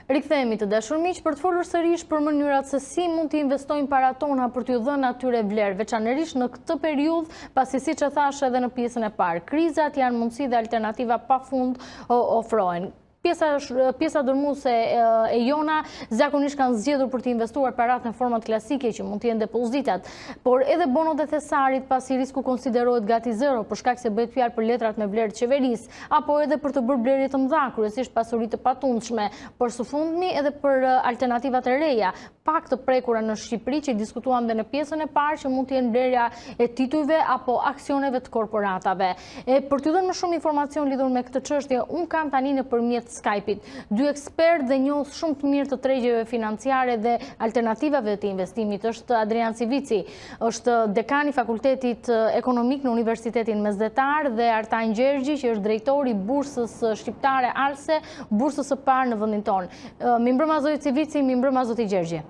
Rikthehemi të dashur miq për të folur sërish për mënyrat se si mund të investojnë paratë tona për t'ju dhënë atyre vlerë, veçanërisht në këtë periudhë, pasi siç e thash edhe në pjesën e parë, krizat janë mundësi dhe alternativa pafund ofrohen. Pjesa dërmuese e jona zakonisht kanë zgjedhur për të investuar paratë në format klasike që mund të jenë depozitat, por edhe bonot e thesarit pasi risku konsiderohet gati zero për shkak se bëhet fjalë për letrat me vlerë të qeverisë, apo edhe për të bërë blerje të mëdha, kryesisht pasuri të patundshme, por së fundmi edhe për alternativat e reja, pak të prekura në Shqipëri që diskutuam dhe në pjesën e parë që mund të jenë blerja e titujve apo aksioneve të korporatave. Për t'ju dhënë më shumë informacion lidhur me këtë çështje, unë kam tani nëpërmjet Skype-it dy ekspert dhe njohës shumë të mirë të tregjeve financiare dhe alternativave të investimit. Është Adrian Civici, është dekani Fakultetit Ekonomik në Universitetin Mesdhetar, dhe Artan Gjergji, që është drejtori Bursës Shqiptare ALSE, bursës së parë në vendin tonë. Mirëmbrëma zoti Civici, mirëmbrëma zoti Gjergji.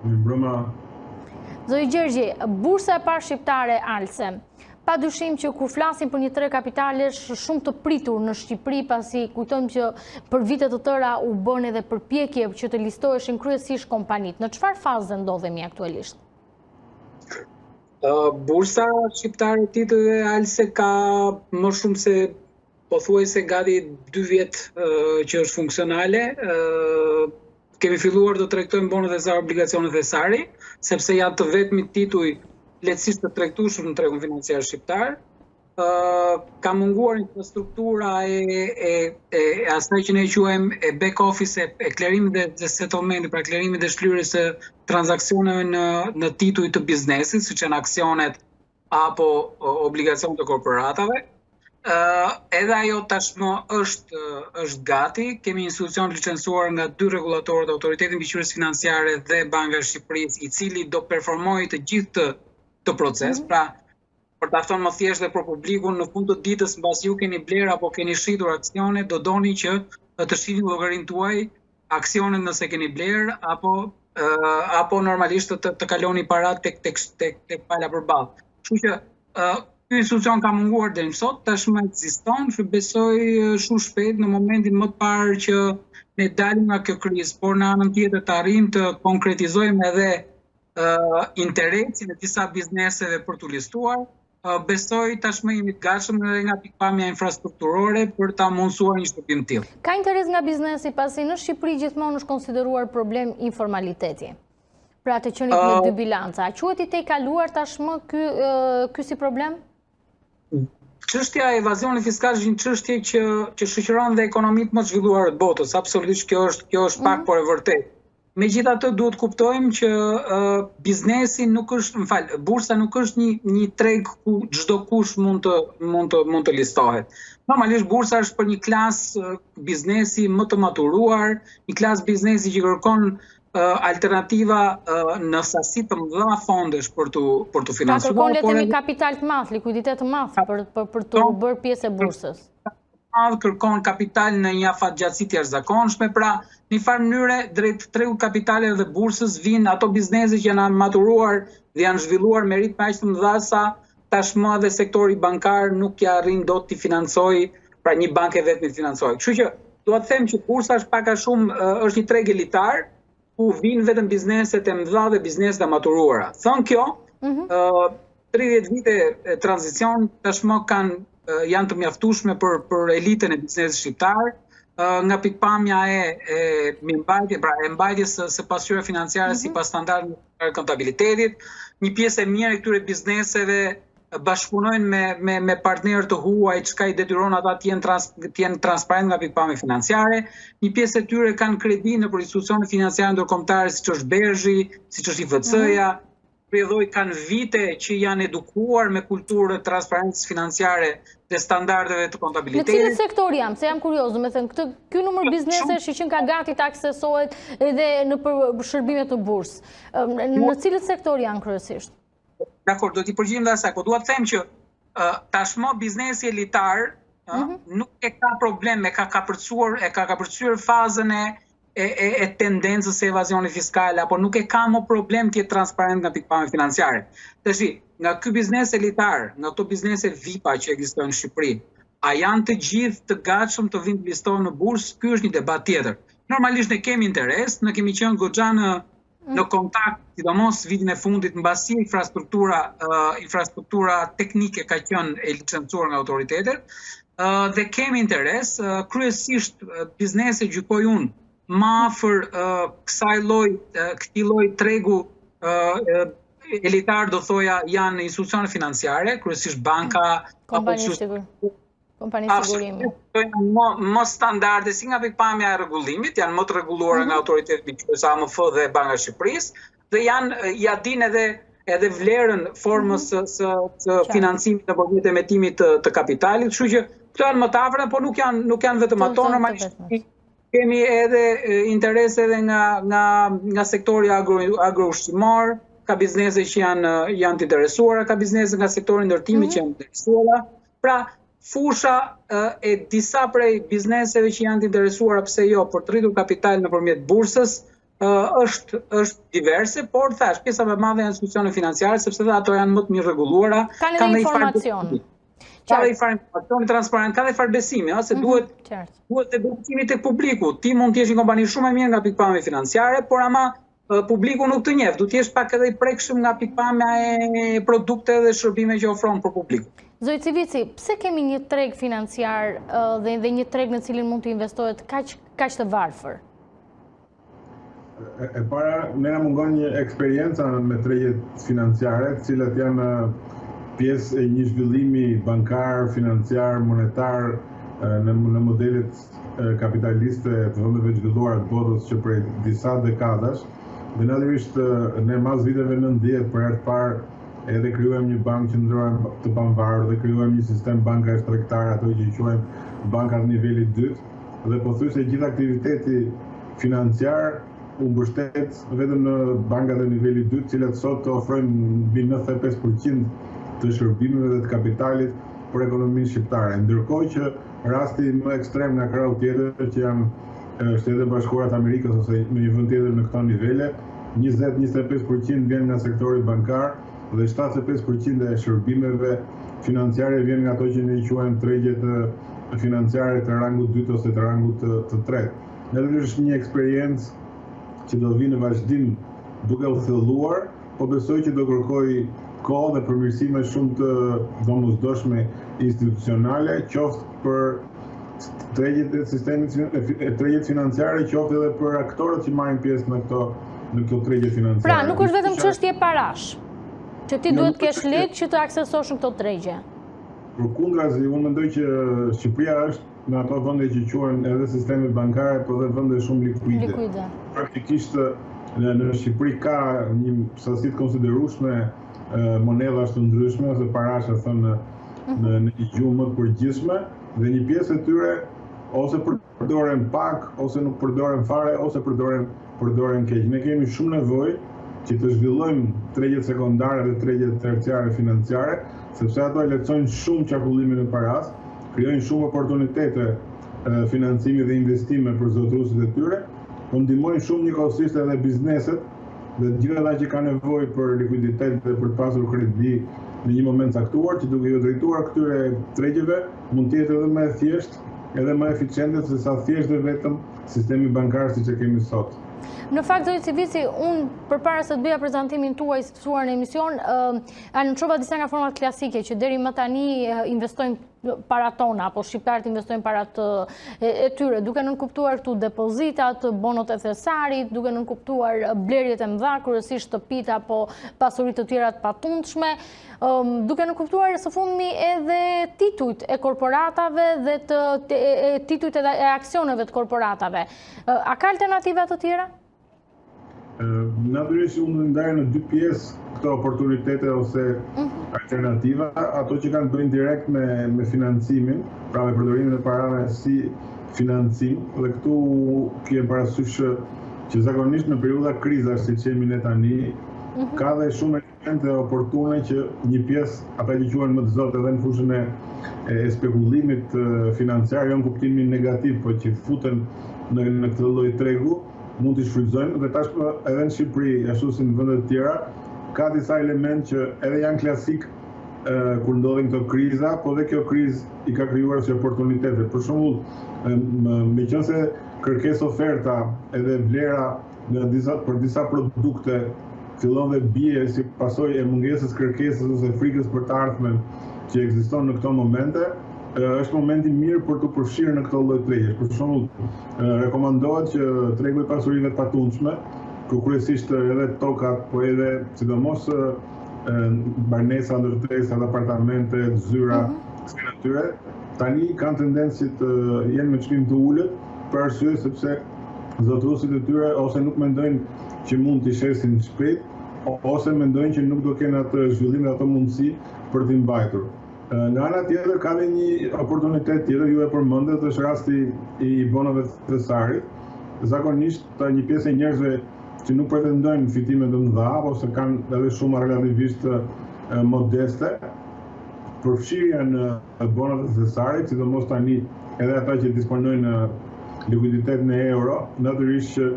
Mirëmbrëma. Zoti Gjergji, bursa e parë shqiptare ALSE. Pa dyshim që kur flasim për një tre kapitalesh shumë të pritur në Shqipëri, pasi kujtojmë që për vite të tëra u bën edhe përpjekje që të listoheshin kryesisht kompanitë. Në çfarë faze ndodhemi aktualisht? Bursa shqiptare e titujve ALSE ka më shumë se pothuajse gati 2 vjet që është funksionale. Kemi filluar të tregtojmë bonët e obligacionet e sari, sepse janë të vetmi tituj lehtësisht të tregtueshëm në tregun financiar shqiptar. Ka munguar infrastruktura e asaj që ne quajmë e back office e klerimit dhe settlementit, pra klerimit dhe shlyrjes së transaksioneve në tituj të biznesit, siç janë aksionet apo obligacionet të korporatave. Edhe ajo tashmë është gati. Kemi institucion licencuar nga 2 rregullatorët, Autoritetin Mbikëqyrjes Financiare dhe Banka e Shqipërisë, i cili do performojë të gjithë të proces, pra për ta thënë më thjesht dhe për publikun, në fund të ditës mbasi ju keni bler apo keni shitur aksione, do doni që të shihni llogarinë tuaj aksionet nëse keni bler apo normalisht të kaloni paratë tek pala përballë. Kështu që ky institucion ka munguar deri më sot, tashmë ekziston, që besoj shumë shpejt në momentin më të parë që ne dalim nga kjo krizë, por në anën tjetër të arrijmë të konkretizojmë edhe interesin e disa bizneseve për t'u listuar, besoj tashmë jemi të gatshëm edhe nga pikpamja infrastrukturore për ta mundësuar një shërbim të tillë. Ka interes nga biznesi pasi në Shqipëri gjithmonë është konsideruar problem informaliteti. Pra të qenit me 2 bilanca. A quhet i tejkaluar tashmë ky si problem? Çështja e evazionit fiskal është një çështje që shoqëron dhe ekonomitë më të zhvilluara të botës. Absolutisht kjo është pak por e vërtetë. Megjithatë duhet kuptojmë që biznesi nuk është, bursa nuk është një treg ku çdo kush mund të listohet. Normalisht bursa është për një klasë biznesi më të maturuar, një klasë biznesi që kërkon alternativa në sasi të mëdha fondesh për të financuar. Ka kërkon kapital të madh, likuiditet të madh për të bërë pjesë e bursës. Kërkon kapital në një afatgjatësi të jashtëzakonshme, pra në një farë mënyre drejt tregut kapitaleve dhe bursës vijnë ato biznese që janë maturuar dhe janë zhvilluar me ritme aq të mëdha sa tashmë edhe sektori bankar nuk ja arrin dot t'i financojë, pra një bankë vetëm të financojë. Kështu që dua të them që bursa është pak a shumë është një treg elitar ku vijnë vetëm bizneset e mëdha dhe bizneset e maturuara. Thon kjo, 30 vite tranzicion tashmë janë të mjaftueshme për elitën e biznesit shqiptar, nga pikpamja e mbajtjes së pasqyrave financiare sipas standardeve të kontabilitetit. Një pjesë e mirë e këtyre bizneseve bashkëpunojnë me partnerë të huaj, çka i detyron ata të jenë transparent nga pikpamja financiare. Një pjesë e tyre kanë kredi në institucione financiare ndërkombëtare siç është Bergji, siç është IFC-ja. Rrjedhoj kanë vite që janë edukuar me kulturën e transparencës financiare dhe standardeve të kontabilitetit. Në cilët sektor jam? Se jam kurioz, do të thënë, ky numër biznesesh që ka gati të aksesohet edhe në shërbime të bursë. Në cilët sektor janë kryesisht? Dakor, do t'i përgjigjem dhe asaj, po dua të them që tashmë biznesi elitar nuk e ka problem, e ka kapërcyer fazën e tendencës së evazionit fiskal, apo nuk e ka më problem të jetë transparent nga pikpamja financiare. Tash, nga ky biznes elitar, nga këto biznese VIP-a që ekzistojnë në Shqipëri, a janë të gjithë të gatshëm të vinë të listohen në bursë? Ky është një debat tjetër. Normalisht ne kemi interes, ne kemi qenë goxha në kontakt, sidomos vitin e fundit, mbasi infrastruktura teknike ka qenë e licencuar nga autoritetet, dhe kemi interes, kryesisht biznesi gjykoj unë më afër këtij lloji tregu elitar, do thoja, janë institucione financiare, kryesisht banka, kompani sigurimi. Më standarde si nga pikpamja e rregullimit, janë më të rregulluara nga autoritetet sa AMF dhe Banka e Shqipërisë, dhe ja dinë edhe vlerën formës së financimit në përmjet emetimit të kapitalit, kështu që këto janë më të afërta, por nuk janë vetëm ato, normalisht kemi edhe interese edhe nga sektori agro-ushqimor, ka biznese që janë të interesuara, ka biznese nga sektori ndërtimit që janë të interesuara. Pra, fusha e disa prej bizneseve që janë të interesuara, pse jo, për të rritur kapital nëpërmjet bursës, është diverse, por thash, pjesa më e madhe janë institucione financiare, sepse dhe ato janë më të mirë rregulluara, kanë dhe informacion. Ka dhe i farë informacioni transparent, ka dhe i farë besimi, se duhet të besimi tek publiku. Ti mund të jesh një kompani shumë e mirë nga pikpamja financiare, por ama publiku nuk të njeh, du të jesh pak edhe i prekshëm nga pikpamja e produkte dhe shërbime që ofron për publiku. Zoti Civici, pse kemi një treg financiar dhe një treg në cilin mund të investohet kaq të varfër? E para, ne na mungon një eksperjenca me tregjet financiare, të cilat janë pjesë e një zhvillimi bankar, financiar, monetar në modelet kapitaliste të vendeve zhvilluara të botës që prej disa dekadash. Dhe natyrisht ne mas viteve 90 për herë të parë edhe krijuam një bankë qendrore të pavarur dhe krijuam një sistem bankash tregtar, ato që quajmë bankat nivelit 2, dhe pothuajse gjithë aktiviteti financiar u mbështet vetëm në bankat e nivelit 2, të cilat sot të ofrojnë mbi 95% të shërbimeve dhe të kapitalit për ekonominë shqiptare. Ndërkohë që rasti më ekstrem nga krau tjetër, që janë Shtetet Bashkuara të Amerikës ose në një vend tjetër në këto nivele, 20-25% vjen nga sektori bankar dhe 75% e shërbimeve financiare vjen nga ato që ne i quajmë tregjet financiare të rangut 2 ose të rangut të 3. Natyrisht është një eksperiencë që do vinë në vazhdim duke u thelluar, po besoj që do kërkoj kohë dhe përmirësime shumë të domosdoshme institucionale, qoftë për tregjet financiare, qoftë edhe për aktorët që marrin pjesë në këto tregje financiare. Pra, nuk është vetëm çështje parash, që ti duhet kesh lekë që të aksesosh në këto tregje. Përkundrazi, unë mendoj që Shqipëria është në ato vende që quhen edhe sistemet bankare, por edhe vende shumë likuide. Praktikisht në Shqipëri ka një sasi të konsiderueshme monedhash të ndryshme ose parash thënë në një gjuhë më të përgjithshme, dhe një pjesë e tyre ose përdoren pak, ose nuk përdoren fare, ose përdoren keq. Ne kemi shumë nevojë që të zhvillojmë tregjet sekondare dhe tregjet terciare financiare, sepse ato lehtësojnë shumë qarkullimin e paras, krijojnë shumë oportunitete financimi dhe investime për zotëruesit e tyre, po ndihmojnë shumë njëkohësisht edhe bizneset dhe gjithë ata që kanë nevojë për likuiditet dhe për të pasur kredi në një moment caktuar, që duke ju drejtuar këtyre tregjeve mund të jetë edhe më e thjeshtë, edhe më eficiente se sa thjesht dhe vetëm sistemi bankar siç e kemi sot. Në fakt, zoti Civici, unë përpara se të bëja prezantimin tuaj si të ftuar në emision, anëçova disa nga format klasike që deri më tani investojnë para tona, apo shqiptarët investojnë parat e tyre, duke nënkuptuar këtu depozitat, bonot e thesarit, duke nënkuptuar blerjet e mëdha, kryesisht shtëpitë apo pasuritë të tjera të patundshme, duke nënkuptuar së fundmi edhe titujt e korporatave dhe titujt e aksioneve të korporatave. A ka alternativa të tjera? Natyrisht unë ndaj në dy pjesë këto oportunitete ose alternativa, ato që kanë bëjnë direkt me financimin, pra me përdorimin e parave si financim, dhe këtu kjem parasysh që zakonisht në periudha krizash si që jemi ne tani, ka dhe shumë elemente oportune që një pjesë, ata që quhen më të zotë edhe në fushën e spekullimit financiar, jo në kuptimin negativ, po që futen në këtë lloj tregu, mund të shfrytëzojnë, dhe tashmë edhe në Shqipëri, ashtu si në vende të tjera, ka disa element që edhe janë klasik kur ndodhin këto kriza, po dhe kjo krizë i ka krijuar si oportunitete. Për shembull, meqense kërkesë oferta edhe vlera për disa produkte fillon dhe bie si pasojë e mungesës kërkesës ose frikës për të ardhmen që ekziston në këto momente, është momenti mirë për të përfshirë në këto lloj tregjesh. Për shembull, rekomandohet që tregu i pasurive të patundshme, ku kryesisht edhe tokat, po edhe sidomos banesa, ndërtesat, apartamente, zyra, si natyre, tani kanë tendencë të jenë me çmim të ulët, për arsye sepse zotëruesit e tyre ose nuk mendojnë që mund t'i shesin shpejt, ose mendojnë që nuk do kenë atë zhvillim dhe atë mundësi për t'i mbajtur. Nga ana tjetër ka dhe një oportunitet tjetër, ju e përmendet, është rasti i bonave të thesarit. Zakonisht një pjesë e njerëzve që nuk pretendojnë fitime të mëdha ose kanë edhe shuma relativisht modeste, përfshirja në bonat e thesarit, sidomos tani edhe ata që disponojnë likuiditet në euro, natyrisht që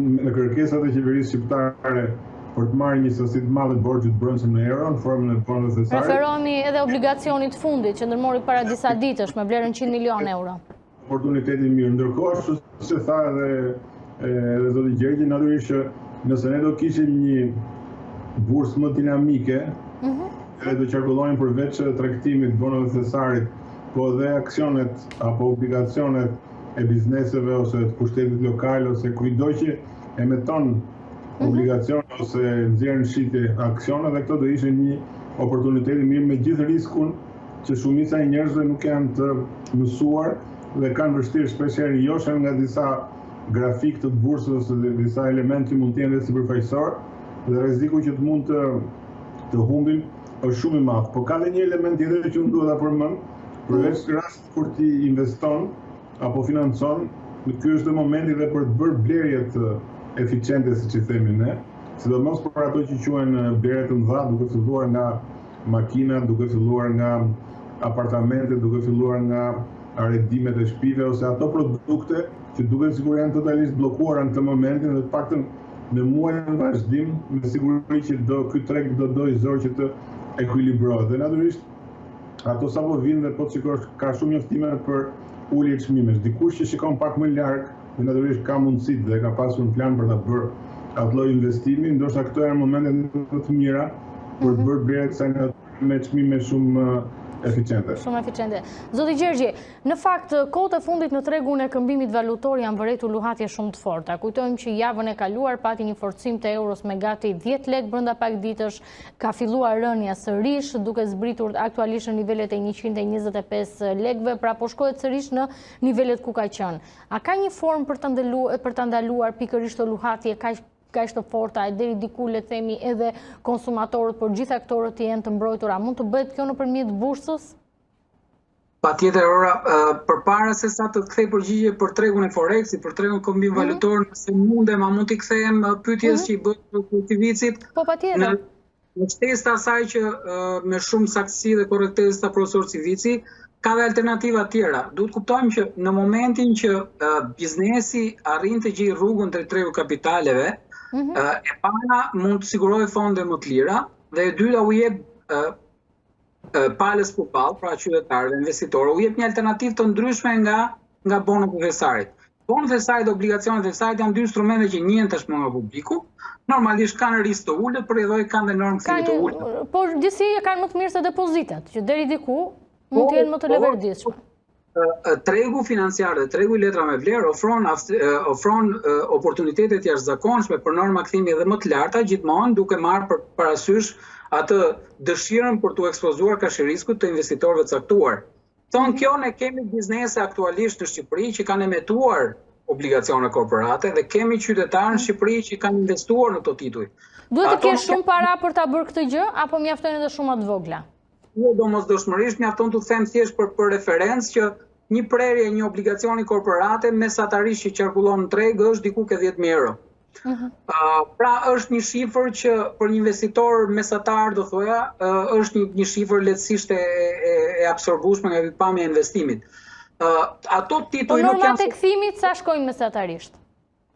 në kërkesat e qeverisë shqiptare për të marrë një sasi të madhe borxhit brendshëm në euro në formën e bonave të thesarit. Referohemi edhe obligacionit fundit që ndërmori para disa ditësh me vlerën 100 milion euro. Oportuniteti mirë. Ndërkohë, ashtu si tha edhe zoti Gjergji, natyrisht që nëse ne do kishim një bursë më dinamike, edhe do qarkullonin përveç tregtimit bonave të thesarit, po edhe aksionet apo obligacionet e bizneseve ose të pushtetit lokal ose kujdo që emeton obligacion ose nxjerr në shitje aksione, dhe këto do ishte një oportunitet i mirë me gjithë riskun që shumica e njerëzve nuk janë të mësuar dhe kanë vështirë shpeshherë joshen nga disa grafik të bursës ose disa elementë që mund të jenë sipërfaqësor, dhe rreziku që të mund të humbin është shumë i madh. Po ka dhe një element tjetër që unë dua ta përmend, përveç rast kur ti investon apo financon, ky është momenti dhe për të bërë blerje të eficiente, siç i themi ne, sidomos për ato që quhen blerje të mëdha, duke filluar nga makina, duke filluar nga apartamente, duke filluar nga arrendimet e shtëpive ose ato produkte që duken sikur janë totalisht bllokuara në këtë momentin dhe të paktën në muajin e vazhdim, me siguri që ky treg do dojë zor që të ekuilibrohet. Dhe natyrisht ato sapo vinë dhe po të shikosh ka shumë njoftime për ulje të çmimesh. Dikush që shikon pak më larg, dhe natyrisht ka mundësi dhe ka pasur një plan për ta bërë atë lloj investimi, ndoshta këto janë momentet më të mira për të bërë blerje kësaj natyre me çmime shumë eficiente. Shumë eficiente. Zoti Gjergji, në fakt, kohët e fundit në tregun e këmbimit valutor janë vërejtur luhatje shumë të forta. Kujtojmë që javën e kaluar pati një forcim të euros me gati 10 lek brenda pak ditësh, ka filluar rënja sërish, duke zbritur aktualisht në nivelet e 125 lekëve, pra po shkohet sërish në nivelet ku ka qenë. A ka një formë për ta ndaluar pikërisht të luhatje kaq të forta e deri diku le të themi edhe konsumatorët, por gjithë aktorët të jenë të mbrojtur? A mund të bëhet kjo nëpërmjet bursës? Patjetër, Ora, përpara se sa të kthej përgjigje për tregun e Forexit, për tregun kombim valutor, nëse mundem, a mund t'i kthehem pyetjes që i bëhet Kultivicit? Po patjetër. Në shtesë të asaj që me shumë saktësi dhe korrektesë ta profesor Civici, ka dhe alternativa tjera. Duhet kuptojmë që në momentin që biznesi arrin të gjejë rrugën drejt tregut kapitaleve, e para mund të sigurojë fonde më të lira, dhe e dyta u jep palës përballë, pra qytetarëve, investitorëve, u jep një alternativë të ndryshme nga bonat e thesarit. Bonat e thesarit dhe obligacionet e thesarit janë dy instrumente që njihen tashmë nga publiku. Normalisht kanë risk të ulët, por edhe kanë dhe normë thirrje të ulta. Por disi e kanë më të mirë se depozitat, që deri diku mund të jenë më të leverdishme. Tregu financiar dhe tregu i letra me vlerë ofron oportunitete të jashtëzakonshme për norma kthimi edhe më të larta, gjithmonë duke marrë parasysh atë dëshirën për t'u ekspozuar kashiriskut të investitorëve të caktuar. Thonë kjo, ne kemi biznese aktualisht në Shqipëri që kanë emetuar obligacione korporate dhe kemi qytetarë në Shqipëri që kanë investuar në këto tituj. Duhet të kesh shumë para për ta bërë këtë gjë, apo mjaftojnë edhe shumë të vogla? Jo, domosdoshmërisht mjafton të them thjesht për referencë që një prerje një obligacioni korporate mesatarisht që qarkullon në treg është diku ke 10.000 euro. Pra është një shifër që për një investitor mesatar do thoja është një shifër lehtësisht e absorbueshme nga pikpamja e investimit. Ato tituj nuk janë. Po normat e kthimit sa shkojnë mesatarisht?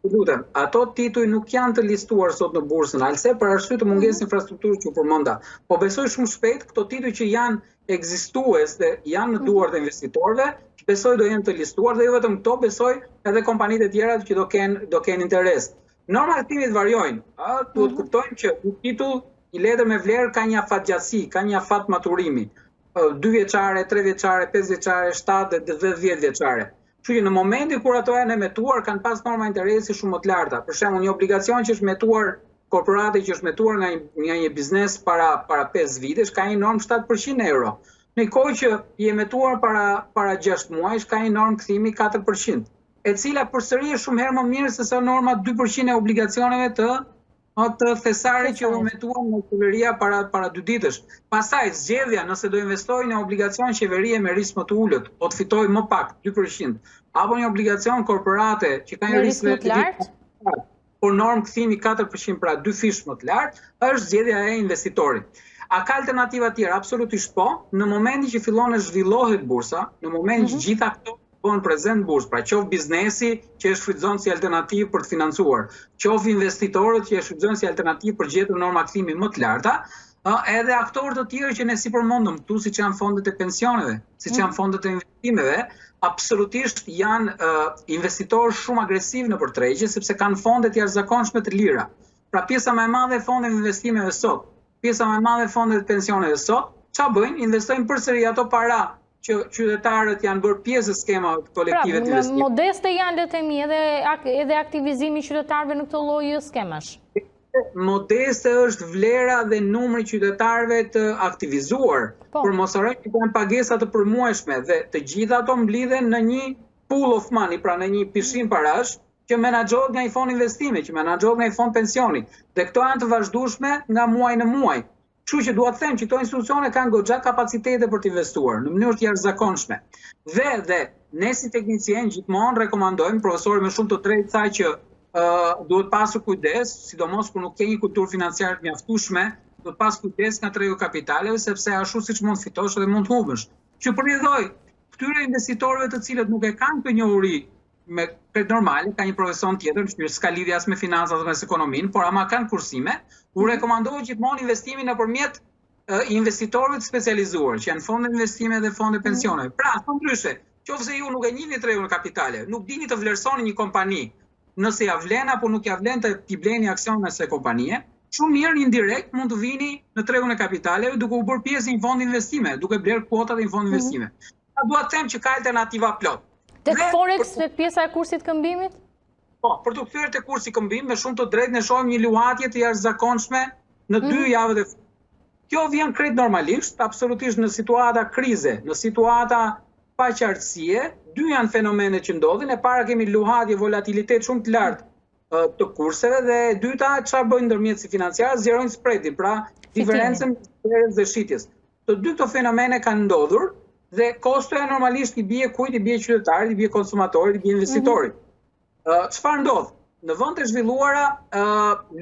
Lutem, ato tituj nuk janë të listuar sot në bursën alse për arsye të mungesës infrastrukturës që u përmenda. Po besoj shumë shpejt këto tituj që janë ekzistues dhe janë në duart e investitorëve, besoj do jenë të listuar dhe jo vetëm këto, besoj edhe kompanitë e tjera që do kenë interes. Norma aktivit varjojnë, duhet kuptojmë që një titull, një letër me vlerë ka një afatgjatësi, ka një afat maturimi, 2 vjeçare, 3 vjeçare, 5 vjeçare, 7 dhe 10 vjeçare. Kështu që në momentin kur ato janë emetuar kanë pas norma interesi shumë më të larta. Për shembull, një obligacion që është emetuar korporati që është emetuar nga një biznes para 5 vitesh ka një normë 7% euro. Në kohë që i emetuar para 6 muajsh ka një normë kthimi 4%, e cila përsëri është shumë herë më mirë se sa norma 2% e obligacioneve të thesarit që u emetuan në qeveria para 2 ditësh. Pastaj zgjedhja nëse do investojë në obligacion qeverie me risk më të ulët, o të fitojë më pak 2%, apo një obligacion korporate që ka një risk më të lartë, por normë kthimi 4%, pra 2 fish më të lartë, është zgjedhja e investitorit. A ka alternativa tjera? Absolutisht po. Në momentin që fillon të zhvillohet bursa, në momentin që gjitha këto bëhen prezent bursë, pra qoftë biznesi që e shfrytëzon si alternativë për të financuar, qoftë investitorët që e shfrytëzojnë si alternativë për gjetur norma kthimi më të larta, edhe aktorë të tjerë që ne si përmendëm këtu, siç janë fondet e pensioneve, siç janë fondet e investimeve, absolutisht janë investitorë shumë agresiv në përtregje sepse kanë fonde të jashtëzakonshme të lira. Pra pjesa më e madhe e fondeve investimeve sot, pjesa më e madhe e fondeve të pensioneve sot, çfarë bëjnë? Investojnë përsëri ato para që qytetarët janë bërë pjesë e skemave kolektive të investimit. Modeste janë le të themi edhe aktivizimi i qytetarëve në këtë lloj skemash. Modeste është vlera dhe numri qytetarëve të aktivizuar, por mos harrojmë që janë pagesa të përmuajshme dhe të gjitha ato mblidhen në një pool of money, pra në një pishim parash që menaxhohet nga një fond investimi, që menaxhohet nga një fond pensioni. Dhe këto janë të vazhdueshme nga muaj në muaj. Kështu që dua të them që këto institucione kanë goxha kapacitete për të investuar në mënyrë të jashtëzakonshme. Dhe ne si teknicien gjithmonë rekomandojmë, profesori me shumë të drejtë tha që duhet pasur kujdes, sidomos kur nuk ke një kulturë financiare të mjaftueshme, duhet pas kujdes nga tregu kapitaleve sepse ashtu siç mund të fitosh edhe mund të humbësh. Që përridhoj këtyre investitorëve të cilët nuk e kanë këtë njohuri me kredit normale, ka një profesion tjetër, që s'ka lidhje as me financat as me ekonominë, por ama kanë kursime, u rekomandohet gjithmonë investimin nëpërmjet investitorëve të specializuar, që janë fonde investime dhe fonde pensione. Pra, ndryshe, qofse ju nuk e njihni tregun e kapitale, nuk dini të vlerësoni një kompani, nëse ja vlen apo nuk ja vlen të t'i bleni aksionet e kësaj kompanie, shumë mirë indirekt mund të vini në tregun e kapitaleve duke u bërë pjesë një fond investime, duke blerë kuotat e një fond investime. Dua të them që ka alternativa plot. Tek Forex, tek pjesa e kursit këmbimit? Po, për të kthyer te kursi këmbim, me shumë të drejtë ne shohim një luhatje të jashtëzakonshme në 2 javët e fundit. Kjo vjen krejt normalisht, absolutisht në situata krize, në situata paqartësie, 2 janë fenomenet që ndodhin. E para kemi luhatje, volatilitet shumë të lartë të kurseve dhe e dyta çfarë bëjnë ndërmjetësi financiar, zgjerojnë spreadin, pra diferencën mes dhe shitjes. Të dy këto fenomene kanë ndodhur dhe kostoja normalisht i bie kujt? I bie qytetarit, i bie konsumatorit, i bie investitorit. Çfarë ndodh? Në vend të zhvilluara,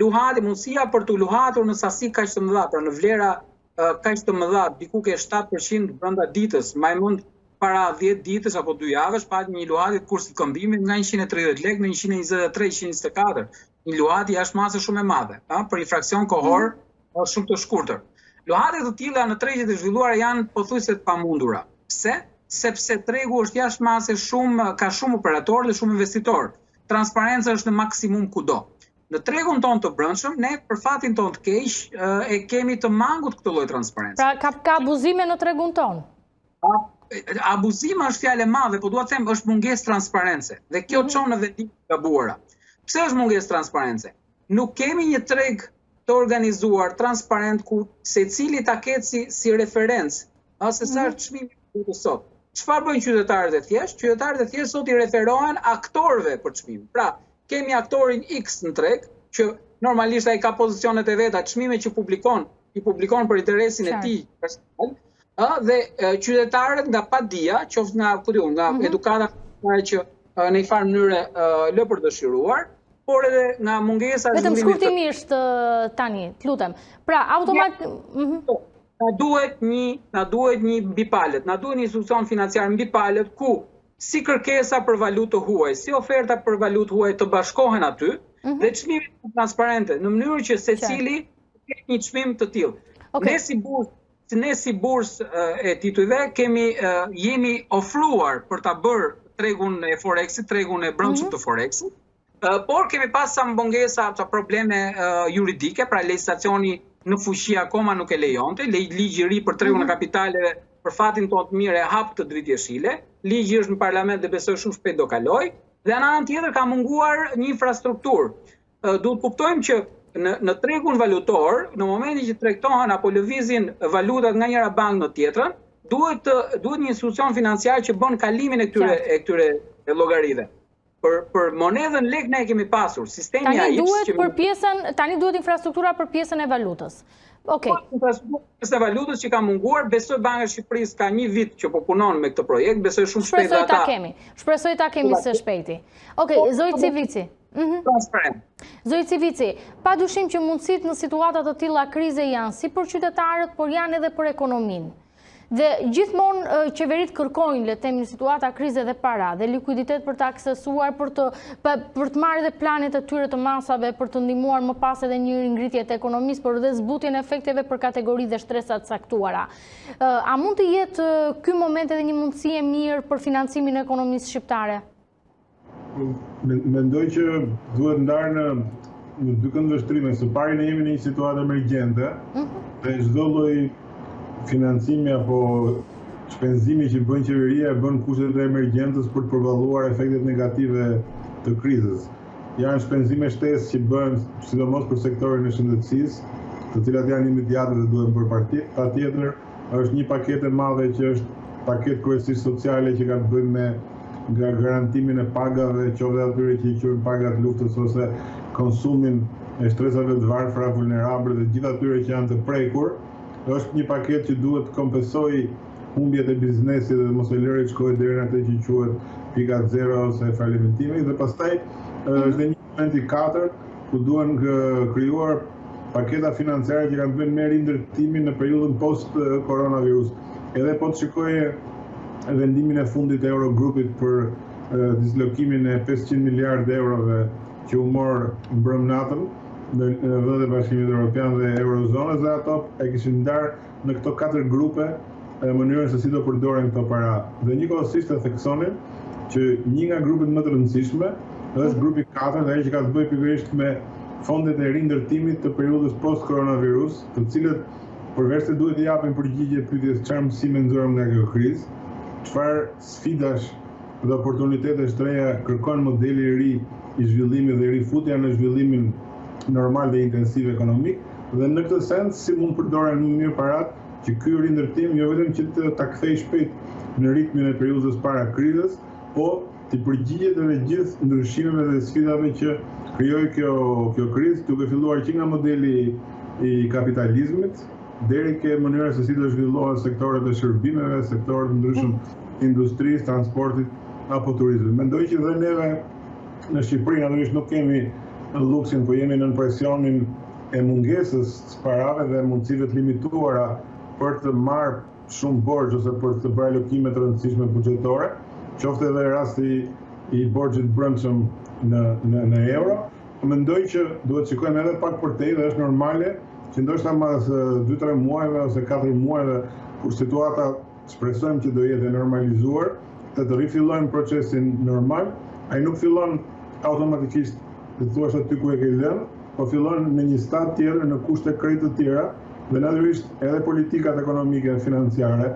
luhatje, mundësia për të luhatur në sasi kaq të mëdha, pra në vlera kaq të mëdha, diku ke 7% brenda ditës, më mund para 10 ditësh apo 2 javësh, pat një luhatje të kursit këmbimit nga 130 lekë në 123-124. Një luhatje jashtëmase shumë e madhe, për një fraksion kohor shumë të shkurtër. Luhatjet të tilla në tregjet e zhvilluara janë pothuajse të pamundura. Pse? Sepse tregu është jashtëmase ka shumë operatorë dhe shumë investitorë. Transparenca është në maksimum kudo. Në tregun tonë të brendshëm, ne për fatin tonë të keq e kemi të mangut këtë lloj transparencë. Pra ka abuzime në tregun tonë? Abuzime është fjalë e madhe, po dua të them është mungesë transparence. Dhe kjo çon në vendime të gabuara. Pse është mungesë transparence? Nuk kemi një treg të organizuar transparent ku secili ta ketë si referencë, se sa është çmimi i sot. Çfarë bëjnë qytetarët e thjeshtë? Qytetarët e thjeshtë sot i referohen aktorëve për çmim. Pra, kemi aktorin X në treg, që normalisht ai ka pozicionet e veta, çmimet që i publikon për interesin e tij personal, dhe qytetarët nga padia, qoftë nga edukata që në një farë mënyre lë për dëshiruar, por edhe nga mungesa vetëm shkurtimisht tani, të lutem. Pra, Na duhet një mbipalet, na duhet një institucion financiar mbipalet ku si kërkesa për valutë huaj, si oferta për valutë huaj të bashkohen aty dhe çmimet transparente, në mënyrë që secili të ketë një çmim të tillë. Ne si bursë e titujve jemi ofruar për ta bërë tregun e Forexit, tregun e brendshëm të Forexit, por kemi pas sa mbongesa, sa probleme juridike, pra legislacioni në fuqi akoma nuk e lejonte, ligji i ri për tregun e kapitaleve për fatin tonë të mirë e hap të dritë jeshile, ligji është në parlament dhe besoj shumë shpejt do kaloj, dhe në anën tjetër ka munguar një infrastrukturë. Duhet kuptojmë që në tregun valutor, në momentin që tregtohen apo lëvizin valutat nga njëra bankë në tjetrën, duhet një institucion financiar që bën kalimin e këtyre llogarive. Për monedhën lek ne kemi pasur, sistemi Tani duhet infrastruktura për pjesën e valutës. Okej. Pjesën e valutës që ka munguar, besoj Banka e Shqipërisë ka një vit që po punon me këtë projekt, besoj shumë shpejt ata. Shpresoj ta kemi së shpejti. Okej, zoti Civici. Transparent. Zoti Civici, padyshim që mundësitë në situata të tilla krize janë si për qytetarët, por janë edhe për ekonominë. Dhe gjithmonë qeverit kërkojnë, le të themi, në situata krize dhe para, dhe likuiditet për të aksesuar, për të marrë dhe planet e tyre të masave, për të ndihmuar më pas edhe një ngritje të ekonomisë, por edhe zbutjen e efekteve për kategori dhe shtresat caktuara. A mund të jetë ky moment edhe një mundësi e mirë për financimin e ekonomisë shqiptare? Mendoj që duhet ndarë në dy këndvështrime. Së pari ne jemi në një situatë emergjente, dhe çdo lloj financimi apo shpenzimi që bën qeveria e bën kushtet e emergjencës për të përballuar efektet negative të krizës. Janë shpenzime shtesë që bëhen sidomos për sektorin e shëndetësisë, të cilat janë imediate dhe duhen bërë patjetër. Është një paketë e madhe që është paketë kryesisht sociale që ka të bëjë me garantimin e pagave, qoftë atyre që i quajnë pagat luftës ose konsumin e shtresave të varfra, vulnerable dhe gjithë atyre që janë të prekur. Është një paketë që duhet të kompensoj humbjet e biznesit dhe mos e lëri të shkojë deri në atë që quhet pika zero ose falimentimi, dhe pastaj është një moment i katërt ku duhen krijuar paketa financiare që kanë të bëjnë me rindërtimin në periudhën post koronavirus. Edhe po të shikoje vendimin e fundit e Eurogrupit për dislokimin e 500 miliardë eurove që u mor mbrëm natën në vendet e Bashkimit Evropian dhe Eurozonës, dhe ato e kishin ndarë në këto 4 grupe mënyrën se si do përdoren këto para. Dhe njëkohësisht e theksonin që një nga grupet më të rëndësishme është grupi 4, dhe ai që ka të bëjë pikërisht me fondet e rindërtimit të periudhës post koronavirus, të cilët përveç se duhet të japin përgjigje pyetjes çfarë mësime nxorëm nga kjo krizë, çfarë sfidash dhe oportunitete të reja kërkon modeli i ri i zhvillimit dhe rifutja në zhvillimin normal dhe intensiv ekonomik, dhe në këtë sens si mund përdoren më mirë parat që ky rindërtim jo vetëm që të ta kthej shpejt në ritmin e periudhës para krizës, po të përgjigjet edhe gjithë ndryshimeve dhe sfidave që krijoi kjo krizë, duke filluar që nga modeli i kapitalizmit deri ke mënyra se si do zhvillohen sektorët e shërbimeve, sektorët ndryshëm industrisë, transportit apo turizmit. Mendoj që dhe neve në Shqipëri natyrisht nuk kemi luksin, po jemi në presionin e mungesës së parave dhe mundësive të limituara për të marrë shumë borxh ose për të bërë alokime të rëndësishme buxhetore, qoftë edhe rasti i borxhit brendshëm në euro. Mendoj që duhet shikojmë edhe pak përtej dhe është normale që ndoshta mas 2-3 muajve ose 4 muajve kur situata shpresojmë që do jetë normalizuar, të rifillojmë procesin normal. Ai nuk fillon automatikisht të thuash aty ku e ke lënë, po fillon në një stad tjetër në kushte krejt të tjera, dhe natyrisht edhe politikat ekonomike dhe financiare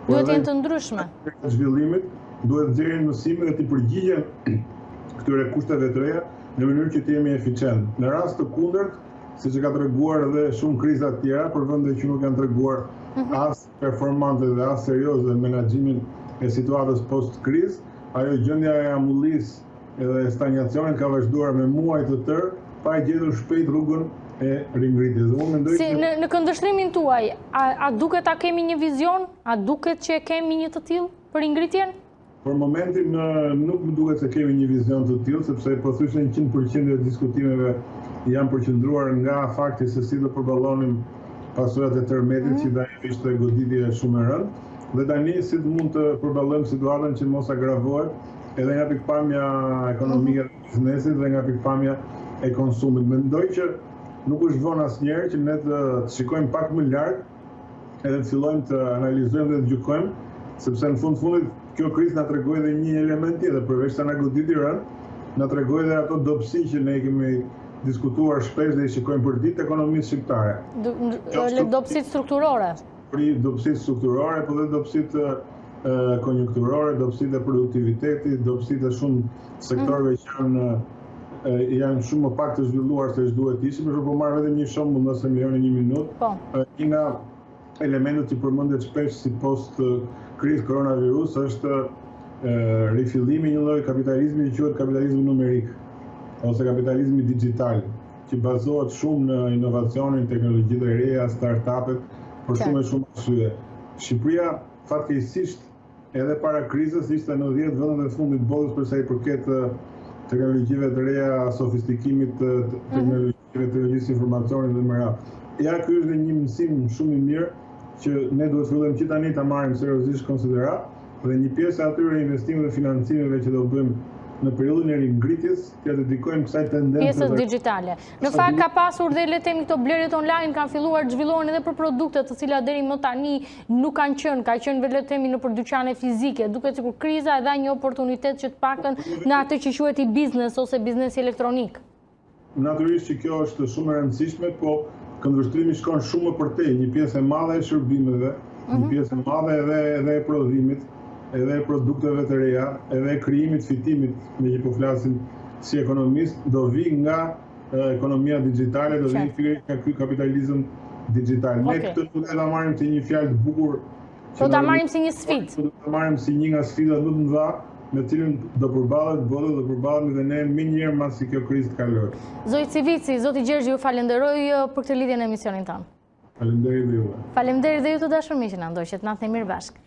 duhet jenë të ndryshme. Zhvillimit duhet nxjerrin mësime dhe të përgjigjen këtyre kushteve të reja në mënyrë që të jemi eficient. Në rast të kundërt, siç e ka treguar edhe shumë kriza të tjera, për vende që nuk kanë treguar as performante dhe as serioze në menaxhimin e situatës post-krizë, ajo gjendja e ambullisë edhe stagnacionin ka vazhduar me muaj të tërë, pa e gjetur shpejt rrugën e ringritjes. Në këndvështrimin tuaj, a duket ta kemi një vizion? A duket që kemi një të tillë për ringritjen? Për momentin nuk më duket se kemi një vizion të tillë, sepse pothuajse 100% e diskutimeve janë përqendruar nga fakti se si do përballonim pasojat e tërmetit, që ishte goditje shumë e rëndë. Dhe tani si të mund të përballojmë situatën që mos agravohet edhe nga pikpamja ekonomike e biznesit dhe nga pikpamja e konsumit. Mendoj që nuk është vonë asnjëherë që ne të shikojmë pak më lart edhe të fillojmë të analizojmë dhe të gjykojmë, sepse në fundit kjo krizë na tregoi edhe një element tjetër, përveç se na goditi rënd, na tregoi edhe ato dobësi që ne kemi diskutuar shpesh dhe i shikojmë për ditë ekonomisë shqiptare. Dobësit strukturore. Dobësit strukturore, po dhe dobësit konjunkturore, dobësit e produktivitetit, dobësit e shumë sektorëve që janë shumë më pak të zhvilluar se ç'duhet ishin, por po marr vetëm një shembull nëse më joni një minutë. Një nga elementet që përmendet shpesh si post krizë koronavirus është rifillimi i një lloji kapitalizmi që quhet kapitalizmi numerik ose kapitalizmi digjital, që bazohet shumë në inovacionin, teknologjitë e reja, startupet, për shumë e shumë arsye. Shqipëria fatkeqësisht edhe para krizës ishte në 10 vendet e fundit botës për sa i përket teknologjive të reja, sofistikimit të teknologjisë informacionit dhe më radhë. Ja, ky është një mësim shumë i mirë që ne duhet të fillojmë që tani ta marrim seriozisht konsiderat dhe një pjesë atyre investimeve dhe financimeve që do bëjmë në periudhën e ringritjes, t'ia dedikojmë kësaj tendence pjesës digjitale. Në fakt ka pasur dhe le të themi këto blerjet online kanë filluar të zhvillohen edhe për produkte të cilat deri më tani nuk kanë qenë, ka qenë le të themi në për dyqane fizike, duket sikur kriza e dha një oportunitet që të paktën në atë që quhet i biznes ose biznesi elektronik. Natyrisht që kjo është shumë e rëndësishme, po këndvështrimi shkon shumë më përtej, një pjesë e madhe e shërbimeve, një pjesë e madhe edhe e prodhimit, edhe produkteve të reja, edhe krijimit, fitimit, me që po flasim si ekonomist, do vi nga ekonomia digjitale, do vi nga ky kapitalizëm digjital. Ne këtë do ta marrim si një fjalë të bukur. Do ta marrim si një sfidë. Do ta marrim si një nga sfidat më të mëdha me cilën do përballet bota, do përballemi edhe ne më njëherë mbasi kjo krizë të kalojë. Zoti Civici, zoti Gjergj, ju falenderoj për këtë lidhje në emisionin tonë. Faleminderit dhe juve. Faleminderit dhe ju të dashur miq që na ndoqët, natën e mirë bashkë.